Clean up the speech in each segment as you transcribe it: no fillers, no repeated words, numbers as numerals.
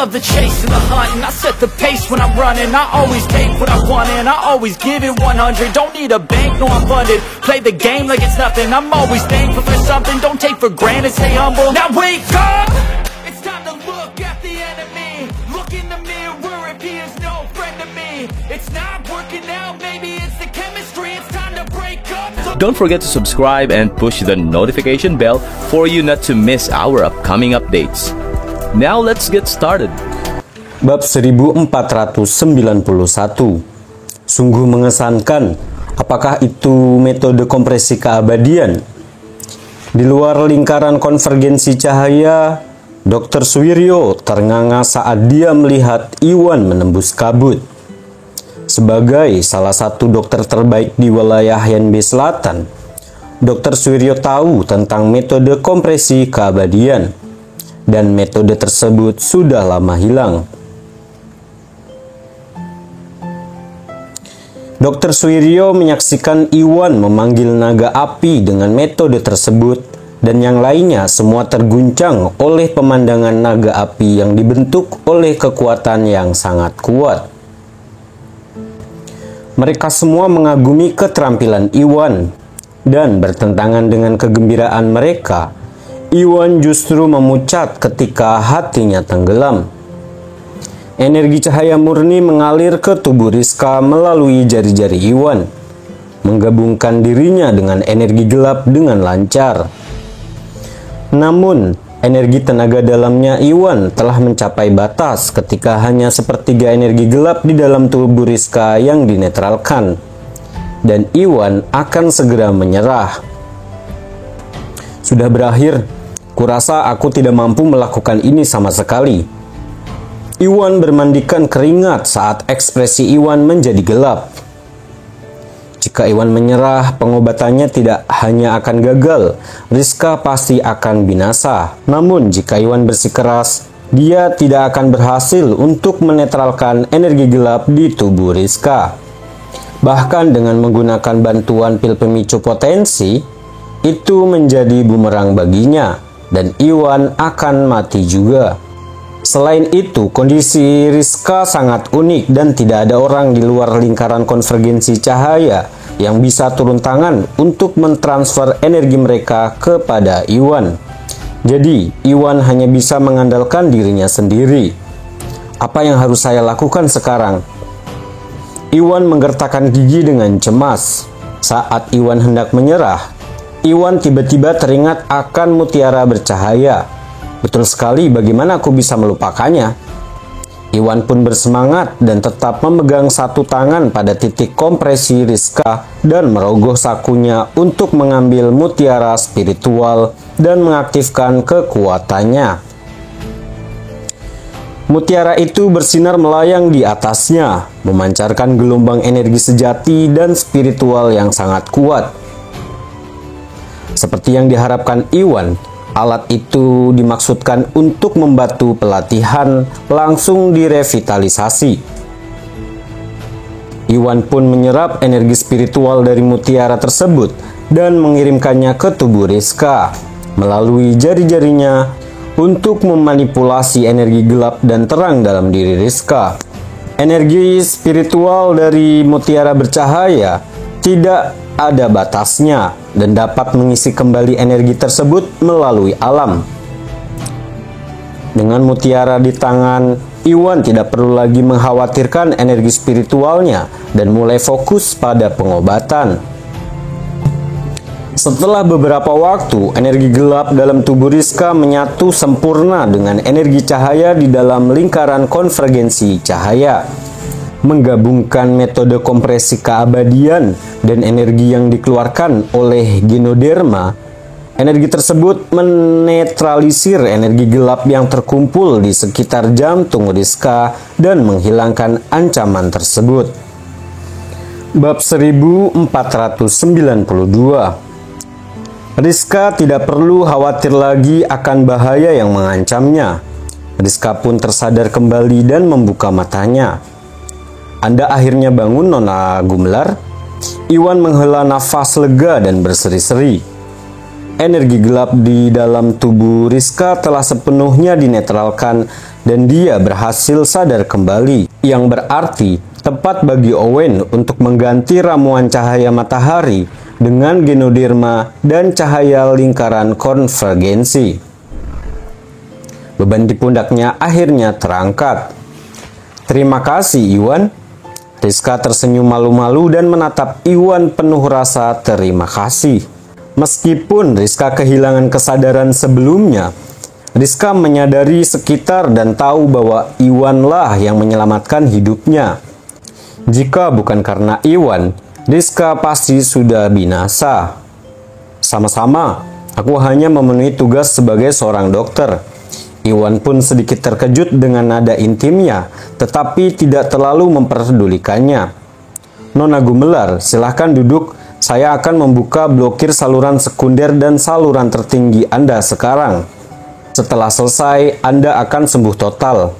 love the chase and the hunt, and I set the pace when I'm running. I always take what I want and I always give it 100. Don't need a bank, no I'm funded. Play the game like it's nothing. I'm always thankful for something. Don't take for granted, stay humble. Now wake up! It's time to look at the enemy. Look in the mirror if he is no friend to me. It's not working out, maybe it's the chemistry. It's time to break up. Don't forget to subscribe and push the notification bell for you not to miss our upcoming updates. Now let's get started. Bab 1491. Sungguh mengesankan. Apakah itu metode kompresi keabadian? Di luar lingkaran konvergensi cahaya, Dr. Suwiryo ternganga saat dia melihat Iwan menembus kabut. Sebagai salah satu dokter terbaik di wilayah Yanbe Selatan, Dr. Suwiryo tahu tentang metode kompresi keabadian, dan metode tersebut sudah lama hilang. Dr. Suwiryo menyaksikan Iwan memanggil naga api dengan metode tersebut, dan yang lainnya semua terguncang oleh pemandangan naga api yang dibentuk oleh kekuatan yang sangat kuat. Mereka semua mengagumi keterampilan Iwan, dan bertentangan dengan kegembiraan mereka, Iwan justru memucat ketika hatinya tenggelam. Energi cahaya murni mengalir ke tubuh Rizka melalui jari-jari Iwan, menggabungkan dirinya dengan energi gelap dengan lancar. Namun, energi tenaga dalamnya Iwan telah mencapai batas ketika hanya sepertiga energi gelap di dalam tubuh Rizka yang dinetralkan, dan Iwan akan segera menyerah. Sudah berakhir, kurasa aku tidak mampu melakukan ini sama sekali. Iwan bermandikan keringat saat ekspresi Iwan menjadi gelap. Jika Iwan menyerah, pengobatannya tidak hanya akan gagal, Rizka pasti akan binasa. Namun jika Iwan bersikeras, dia tidak akan berhasil untuk menetralkan energi gelap di tubuh Rizka. Bahkan dengan menggunakan bantuan pil pemicu potensi, itu menjadi bumerang baginya, dan Iwan akan mati juga. Selain itu, kondisi Rizka sangat unik dan tidak ada orang di luar lingkaran konvergensi cahaya yang bisa turun tangan untuk mentransfer energi mereka kepada Iwan. Jadi, Iwan hanya bisa mengandalkan dirinya sendiri. Apa yang harus saya lakukan sekarang? Iwan menggertakkan gigi dengan cemas. Saat Iwan hendak menyerah, Iwan tiba-tiba teringat akan mutiara bercahaya. Betul sekali, bagaimana aku bisa melupakannya? Iwan pun bersemangat dan tetap memegang satu tangan pada titik kompresi Rizka dan merogoh sakunya untuk mengambil mutiara spiritual dan mengaktifkan kekuatannya. Mutiara itu bersinar melayang di atasnya, memancarkan gelombang energi sejati dan spiritual yang sangat kuat. Seperti yang diharapkan Iwan, alat itu dimaksudkan untuk membantu pelatihan langsung direvitalisasi. Iwan pun menyerap energi spiritual dari mutiara tersebut dan mengirimkannya ke tubuh Rizka melalui jari-jarinya untuk memanipulasi energi gelap dan terang dalam diri Rizka. Energi spiritual dari mutiara bercahaya tidak ada batasnya dan dapat mengisi kembali energi tersebut melalui alam. Dengan mutiara di tangan, Iwan tidak perlu lagi mengkhawatirkan energi spiritualnya dan mulai fokus pada pengobatan. Setelah beberapa waktu, energi gelap dalam tubuh Rizka menyatu sempurna dengan energi cahaya di dalam lingkaran konvergensi cahaya. Menggabungkan metode kompresi keabadian dan energi yang dikeluarkan oleh Genoderma, energi tersebut menetralisir energi gelap yang terkumpul di sekitar jantung Rizka dan menghilangkan ancaman tersebut. Bab 1492. Rizka tidak perlu khawatir lagi akan bahaya yang mengancamnya. Rizka pun tersadar kembali dan membuka matanya. Anda akhirnya bangun, Nona Gumlar? Iwan menghela nafas lega dan berseri-seri. energi gelap di dalam tubuh Rizka telah sepenuhnya dinetralkan dan dia berhasil sadar kembali, yang berarti tepat bagi Owen untuk mengganti ramuan cahaya matahari dengan genoderma dan cahaya lingkaran konvergensi. Beban di pundaknya akhirnya terangkat. "Terima kasih, Iwan." Rizka tersenyum malu-malu dan menatap Iwan penuh rasa terima kasih. Meskipun Rizka kehilangan kesadaran sebelumnya, Rizka menyadari sekitar dan tahu bahwa Iwanlah yang menyelamatkan hidupnya. Jika bukan karena Iwan, Rizka pasti sudah binasa. Sama-sama, aku hanya memenuhi tugas sebagai seorang dokter. Iwan pun sedikit terkejut dengan nada intimnya, tetapi tidak terlalu memperdulikannya. "Nona Gumelar, silahkan duduk. Saya akan membuka blokir saluran sekunder dan saluran tertinggi Anda sekarang. Setelah selesai, Anda akan sembuh total."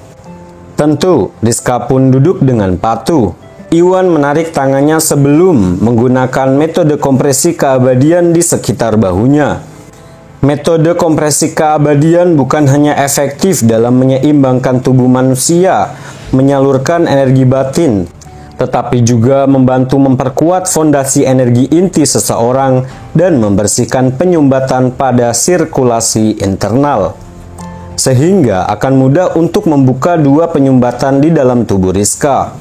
Tentu, Rizka pun duduk dengan patuh. Iwan menarik tangannya sebelum menggunakan metode kompresi keabadian di sekitar bahunya. Metode kompresi keabadian bukan hanya efektif dalam menyeimbangkan tubuh manusia, menyalurkan energi batin, tetapi juga membantu memperkuat fondasi energi inti seseorang dan membersihkan penyumbatan pada sirkulasi internal. Sehingga akan mudah untuk membuka dua penyumbatan di dalam tubuh Rizka.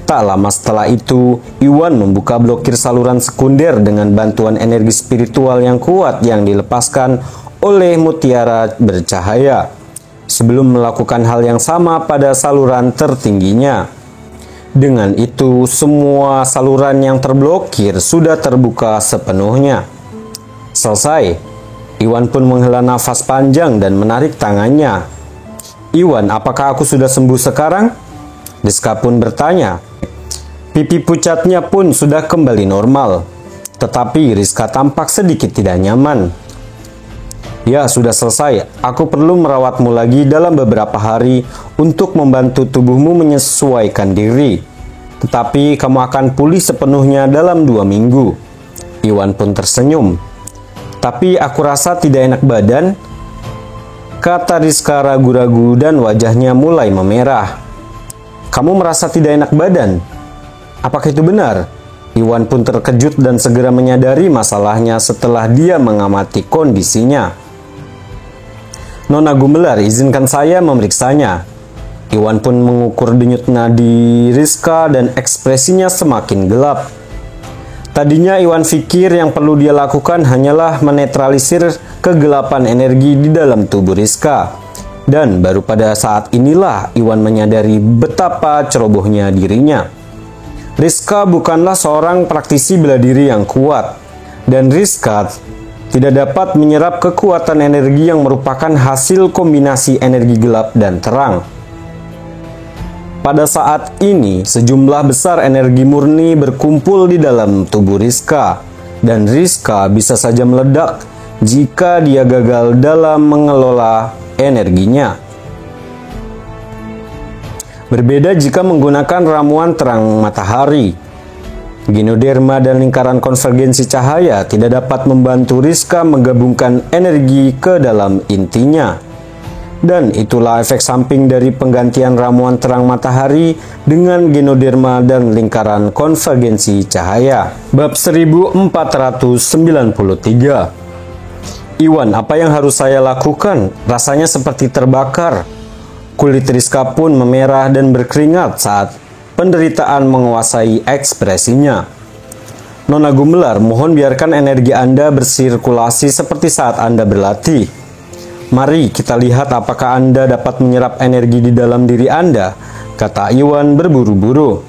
Tak lama setelah itu, Iwan membuka blokir saluran sekunder dengan bantuan energi spiritual yang kuat yang dilepaskan oleh mutiara bercahaya, sebelum melakukan hal yang sama pada saluran tertingginya. Dengan itu, semua saluran yang terblokir sudah terbuka sepenuhnya. Selesai, Iwan pun menghela nafas panjang dan menarik tangannya. "Iwan, apakah aku sudah sembuh sekarang?" Rizka pun bertanya. Pipi pucatnya pun sudah kembali normal, tetapi Rizka tampak sedikit tidak nyaman. "Ya, sudah selesai. Aku perlu merawatmu lagi dalam beberapa hari untuk membantu tubuhmu menyesuaikan diri. Tetapi kamu akan pulih sepenuhnya dalam 2 minggu. Iwan pun tersenyum. "Tapi aku rasa tidak enak badan," kata Rizka ragu-ragu dan wajahnya mulai memerah. "Kamu merasa tidak enak badan? Apakah itu benar?" Iwan pun terkejut dan segera menyadari masalahnya setelah dia mengamati kondisinya. "Nona Gumelar, izinkan saya memeriksanya." Iwan pun mengukur denyut nadi Rizka dan ekspresinya semakin gelap. Tadinya Iwan pikir yang perlu dia lakukan hanyalah menetralisir kegelapan energi di dalam tubuh Rizka. Dan baru pada saat inilah Iwan menyadari betapa cerobohnya dirinya. Rizka bukanlah seorang praktisi bela diri yang kuat, dan Rizka tidak dapat menyerap kekuatan energi yang merupakan hasil kombinasi energi gelap dan terang. Pada saat ini, sejumlah besar energi murni berkumpul di dalam tubuh Rizka, dan Rizka bisa saja meledak jika dia gagal dalam mengelola energinya. Berbeda jika menggunakan ramuan terang matahari. Genoderma dan lingkaran konvergensi cahaya tidak dapat membantu Rizka menggabungkan energi ke dalam intinya. Dan itulah efek samping dari penggantian ramuan terang matahari dengan genoderma dan lingkaran konvergensi cahaya. Bab 1493. "Iwan, apa yang harus saya lakukan? Rasanya seperti terbakar." Kulit Rizka pun memerah dan berkeringat saat penderitaan menguasai ekspresinya. "Nona Gumelar, mohon biarkan energi Anda bersirkulasi seperti saat Anda berlatih. Mari kita lihat apakah Anda dapat menyerap energi di dalam diri Anda," kata Iwan berburu-buru.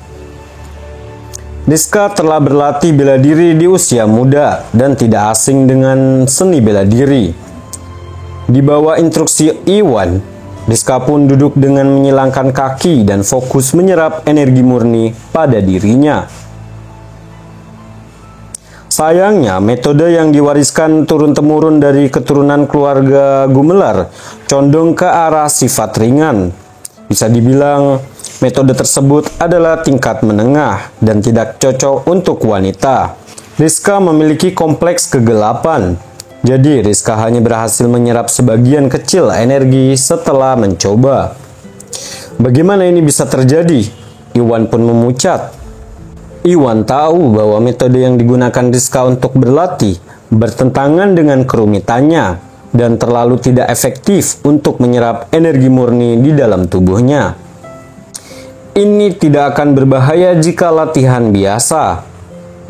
Rizka telah berlatih bela diri di usia muda dan tidak asing dengan seni bela diri. Di bawah instruksi Iwan, Rizka pun duduk dengan menyilangkan kaki dan fokus menyerap energi murni pada dirinya. Sayangnya, metode yang diwariskan turun-temurun dari keturunan keluarga Gumelar condong ke arah sifat ringan. Bisa dibilang, metode tersebut adalah tingkat menengah dan tidak cocok untuk wanita. Rizka memiliki kompleks kegelapan. Jadi Rizka hanya berhasil menyerap sebagian kecil energi setelah mencoba. Bagaimana ini bisa terjadi? Iwan pun memucat. Iwan tahu bahwa metode yang digunakan Rizka untuk berlatih bertentangan dengan kerumitannya dan terlalu tidak efektif untuk menyerap energi murni di dalam tubuhnya. Ini tidak akan berbahaya jika latihan biasa.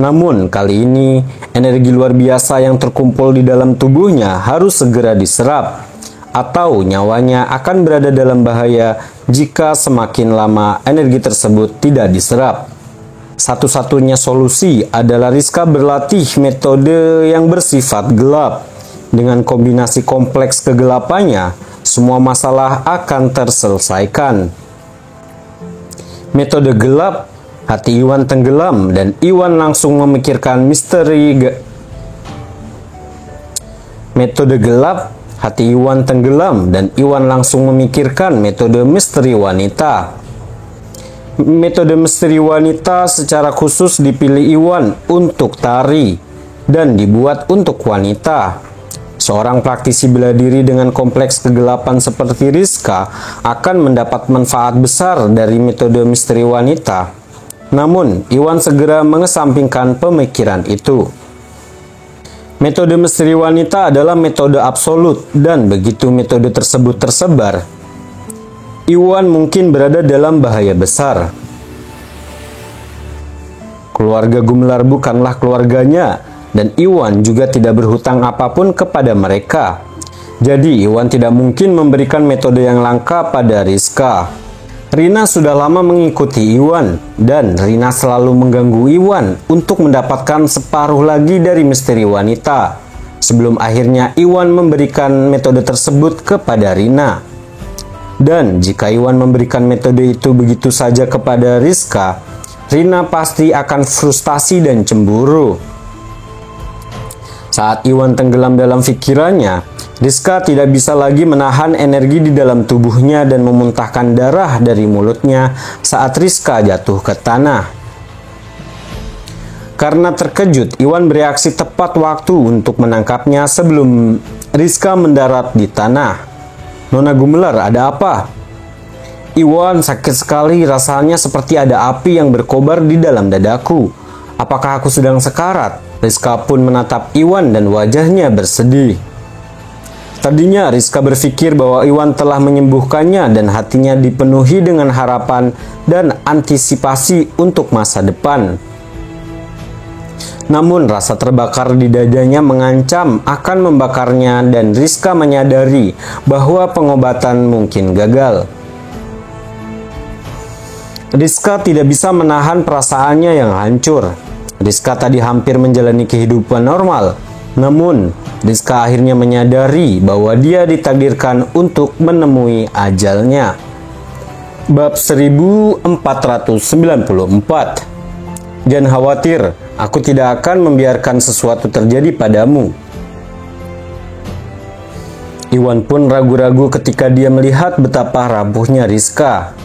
Namun kali ini energi luar biasa yang terkumpul di dalam tubuhnya harus segera diserap, atau nyawanya akan berada dalam bahaya jika semakin lama energi tersebut tidak diserap. Satu-satunya solusi adalah Rizka berlatih metode yang bersifat gelap. Dengan kombinasi kompleks kegelapannya, semua masalah akan terselesaikan. Metode gelap, hati Iwan tenggelam dan Iwan langsung memikirkan Metode gelap, hati Iwan tenggelam dan Iwan langsung memikirkan metode misteri wanita. Metode misteri wanita secara khusus dipilih Iwan untuk tari dan dibuat untuk wanita. Seorang praktisi bela diri dengan kompleks kegelapan seperti Rizka akan mendapat manfaat besar dari metode misteri wanita. Namun, Iwan segera mengesampingkan pemikiran itu. Metode misteri wanita adalah metode absolut, dan begitu metode tersebut tersebar, Iwan mungkin berada dalam bahaya besar. Keluarga Gumelar bukanlah keluarganya, dan Iwan juga tidak berhutang apapun kepada mereka. Jadi Iwan tidak mungkin memberikan metode yang langka pada Rizka. Rina sudah lama mengikuti Iwan, dan Rina selalu mengganggu Iwan untuk mendapatkan separuh lagi dari misteri wanita. Sebelum akhirnya Iwan memberikan metode tersebut kepada Rina. Dan jika Iwan memberikan metode itu begitu saja kepada Rizka, Rina pasti akan frustasi dan cemburu. Saat Iwan tenggelam dalam pikirannya, Rizka tidak bisa lagi menahan energi di dalam tubuhnya dan memuntahkan darah dari mulutnya saat Rizka jatuh ke tanah. Karena terkejut, Iwan bereaksi tepat waktu untuk menangkapnya sebelum Rizka mendarat di tanah. "Nona Gumelar, ada apa?" "Iwan, sakit sekali, rasanya seperti ada api yang berkobar di dalam dadaku. Apakah aku sedang sekarat?" Rizka pun menatap Iwan dan wajahnya bersedih. Tadinya Rizka berpikir bahwa Iwan telah menyembuhkannya dan hatinya dipenuhi dengan harapan dan antisipasi untuk masa depan. Namun rasa terbakar di dadanya mengancam akan membakarnya dan Rizka menyadari bahwa pengobatan mungkin gagal. Rizka tidak bisa menahan perasaannya yang hancur. Rizka tadi hampir menjalani kehidupan normal. Namun, Rizka akhirnya menyadari bahwa dia ditakdirkan untuk menemui ajalnya. Bab 1494. Jangan khawatir, aku tidak akan membiarkan sesuatu terjadi padamu. Iwan pun ragu-ragu ketika dia melihat betapa rapuhnya Rizka.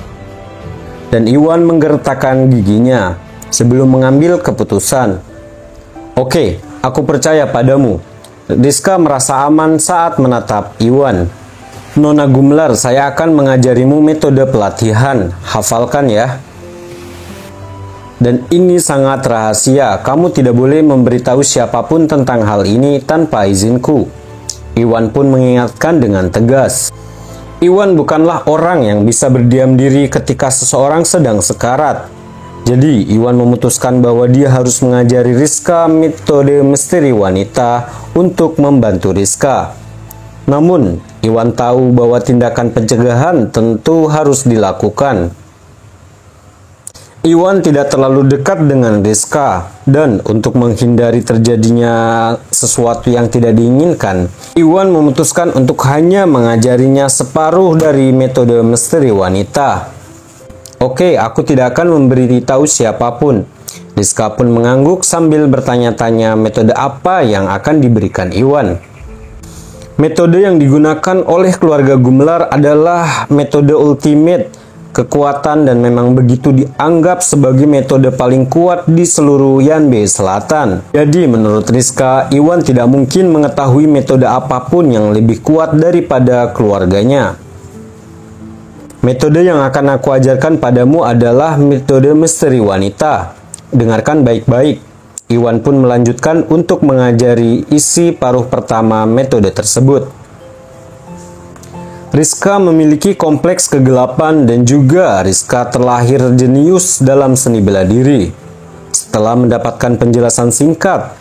Dan Iwan menggertakkan giginya sebelum mengambil keputusan. "Oke, aku percaya padamu." Rizka merasa aman saat menatap Iwan. "Nona Gumelar, saya akan mengajarimu metode pelatihan. Hafalkan ya. Dan ini sangat rahasia. Kamu tidak boleh memberitahu siapapun tentang hal ini tanpa izinku." Iwan pun mengingatkan dengan tegas. Iwan bukanlah orang yang bisa berdiam diri ketika seseorang sedang sekarat. Jadi, Iwan memutuskan bahwa dia harus mengajari Rizka metode misteri wanita untuk membantu Rizka. Namun, Iwan tahu bahwa tindakan pencegahan tentu harus dilakukan. Iwan tidak terlalu dekat dengan Rizka, dan untuk menghindari terjadinya sesuatu yang tidak diinginkan, Iwan memutuskan untuk hanya mengajarinya separuh dari metode misteri wanita. "Oke, aku tidak akan memberitahu siapapun." Rizka pun mengangguk sambil bertanya-tanya metode apa yang akan diberikan Iwan. Metode yang digunakan oleh keluarga Gumelar adalah metode ultimate kekuatan dan memang begitu dianggap sebagai metode paling kuat di seluruh Yanbei Selatan. Jadi menurut Rizka, Iwan tidak mungkin mengetahui metode apapun yang lebih kuat daripada keluarganya. Metode yang akan aku ajarkan padamu adalah metode misteri wanita. Dengarkan baik-baik. Iwan pun melanjutkan untuk mengajari isi paruh pertama metode tersebut. Rizka memiliki kompleks kegelapan dan juga Rizka terlahir jenius dalam seni bela diri. Setelah mendapatkan penjelasan singkat,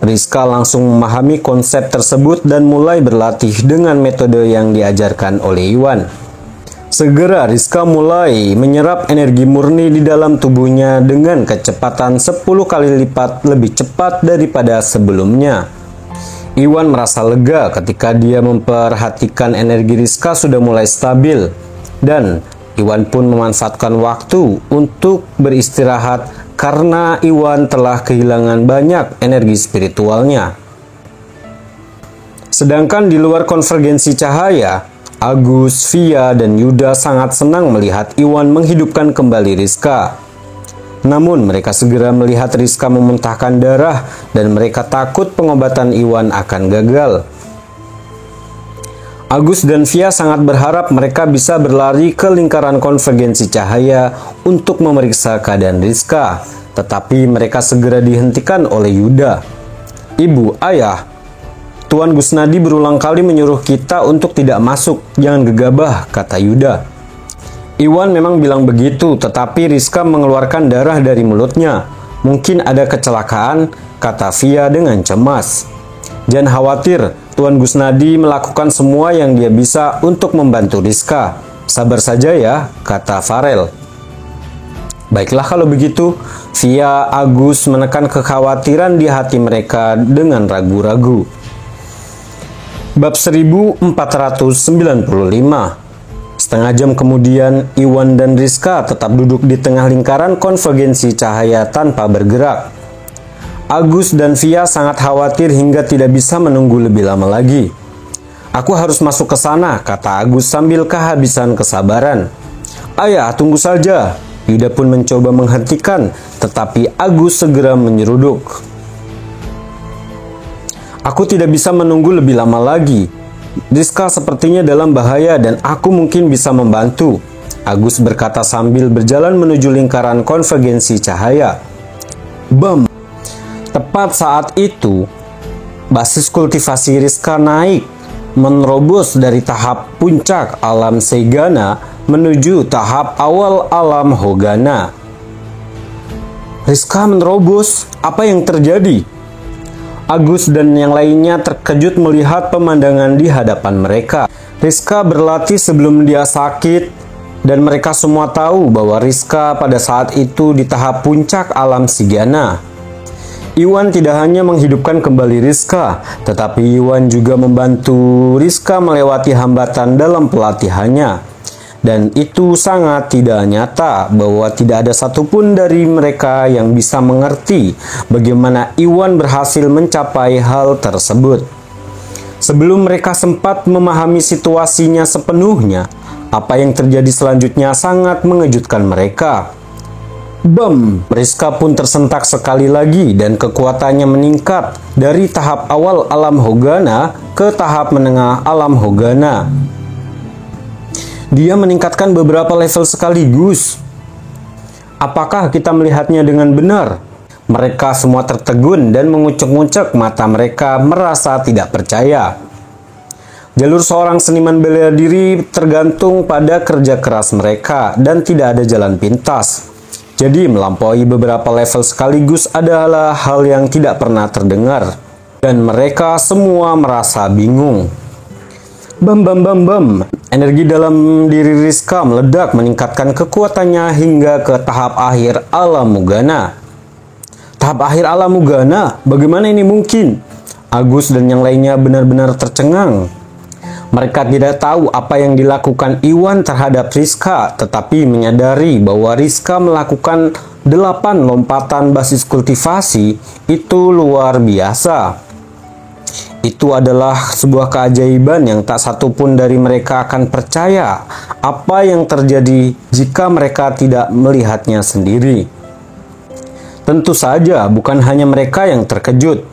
Rizka langsung memahami konsep tersebut dan mulai berlatih dengan metode yang diajarkan oleh Iwan. Segera Rizka mulai menyerap energi murni di dalam tubuhnya dengan kecepatan 10 kali lipat lebih cepat daripada sebelumnya. Iwan merasa lega ketika dia memperhatikan energi Rizka sudah mulai stabil, dan Iwan pun memanfaatkan waktu untuk beristirahat karena Iwan telah kehilangan banyak energi spiritualnya. Sedangkan di luar konvergensi cahaya, Agus, Via, dan Yuda sangat senang melihat Iwan menghidupkan kembali Rizka. Namun mereka segera melihat Rizka memuntahkan darah dan mereka takut pengobatan Iwan akan gagal. Agus dan Via sangat berharap mereka bisa berlari ke lingkaran konvergensi cahaya untuk memeriksa keadaan Rizka, tetapi mereka segera dihentikan oleh Yuda. "Ibu, ayah, Tuan Gusnadi berulang kali menyuruh kita untuk tidak masuk, jangan gegabah," kata Yuda. Iwan memang bilang begitu, tetapi Rizka mengeluarkan darah dari mulutnya. "Mungkin ada kecelakaan," kata Via dengan cemas. "Jangan khawatir, Tuan Gusnadi melakukan semua yang dia bisa untuk membantu Rizka. Sabar saja ya," kata Farel. "Baiklah kalau begitu." Via, Agus menekan kekhawatiran di hati mereka dengan ragu-ragu. Bab 1495. Setengah jam kemudian, Iwan dan Rizka tetap duduk di tengah lingkaran konvergensi cahaya tanpa bergerak. Agus dan Via sangat khawatir hingga tidak bisa menunggu lebih lama lagi. "Aku harus masuk ke sana," kata Agus sambil kehabisan kesabaran. "Ayah, tunggu saja." Yuda pun mencoba menghentikan, tetapi Agus segera menyeruduk. "Aku tidak bisa menunggu lebih lama lagi. Rizka sepertinya dalam bahaya dan aku mungkin bisa membantu," Agus berkata sambil berjalan menuju lingkaran konvergensi cahaya. Bam! Tepat saat itu, basis kultivasi Rizka naik, menerobos dari tahap puncak alam Seigana menuju tahap awal alam Hogana. "Rizka menerobos, apa yang terjadi?" Agus dan yang lainnya terkejut melihat pemandangan di hadapan mereka. Rizka berlatih sebelum dia sakit, dan mereka semua tahu bahwa Rizka pada saat itu di tahap puncak alam Sigana. Iwan tidak hanya menghidupkan kembali Rizka, tetapi Iwan juga membantu Rizka melewati hambatan dalam pelatihannya. Dan itu sangat tidak nyata bahwa tidak ada satupun dari mereka yang bisa mengerti bagaimana Iwan berhasil mencapai hal tersebut. Sebelum mereka sempat memahami situasinya sepenuhnya, apa yang terjadi selanjutnya sangat mengejutkan mereka. Bam! Rizka pun tersentak sekali lagi dan kekuatannya meningkat dari tahap awal alam Hogana ke tahap menengah alam Hogana. Dia meningkatkan beberapa level sekaligus. Apakah kita melihatnya dengan benar? Mereka semua tertegun dan mengucek-ngucek mata mereka merasa tidak percaya. Jalur seorang seniman bela diri tergantung pada kerja keras mereka dan tidak ada jalan pintas. Jadi melampaui beberapa level sekaligus adalah hal yang tidak pernah terdengar. Dan mereka semua merasa bingung. Bam bam bam bam. Energi dalam diri Rizka meledak meningkatkan kekuatannya hingga ke tahap akhir alam Mugana. Tahap akhir alam Mugana? Bagaimana ini mungkin? Agus dan yang lainnya benar-benar tercengang. Mereka tidak tahu apa yang dilakukan Iwan terhadap Rizka, tetapi menyadari bahwa Rizka melakukan 8 lompatan basis kultivasi itu luar biasa. Itu adalah sebuah keajaiban yang tak satu pun dari mereka akan percaya apa yang terjadi jika mereka tidak melihatnya sendiri. Tentu saja bukan hanya mereka yang terkejut.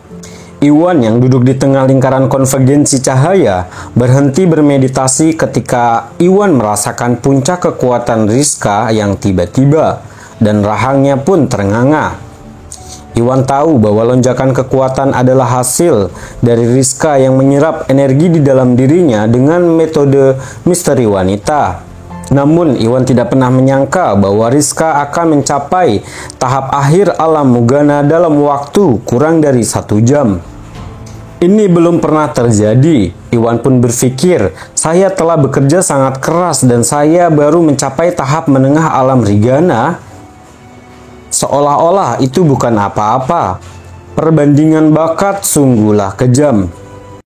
Iwan yang duduk di tengah lingkaran konvergensi cahaya berhenti bermeditasi ketika Iwan merasakan puncak kekuatan Rizka yang tiba-tiba, dan rahangnya pun ternganga. Iwan tahu bahwa lonjakan kekuatan adalah hasil dari Rizka yang menyerap energi di dalam dirinya dengan metode misteri wanita. Namun Iwan tidak pernah menyangka bahwa Rizka akan mencapai tahap akhir alam Mugana dalam waktu kurang dari 1 jam. Ini belum pernah terjadi. Iwan pun berpikir, saya telah bekerja sangat keras dan saya baru mencapai tahap menengah alam Rigana. Seolah-olah itu bukan apa-apa. Perbandingan bakat sungguhlah kejam.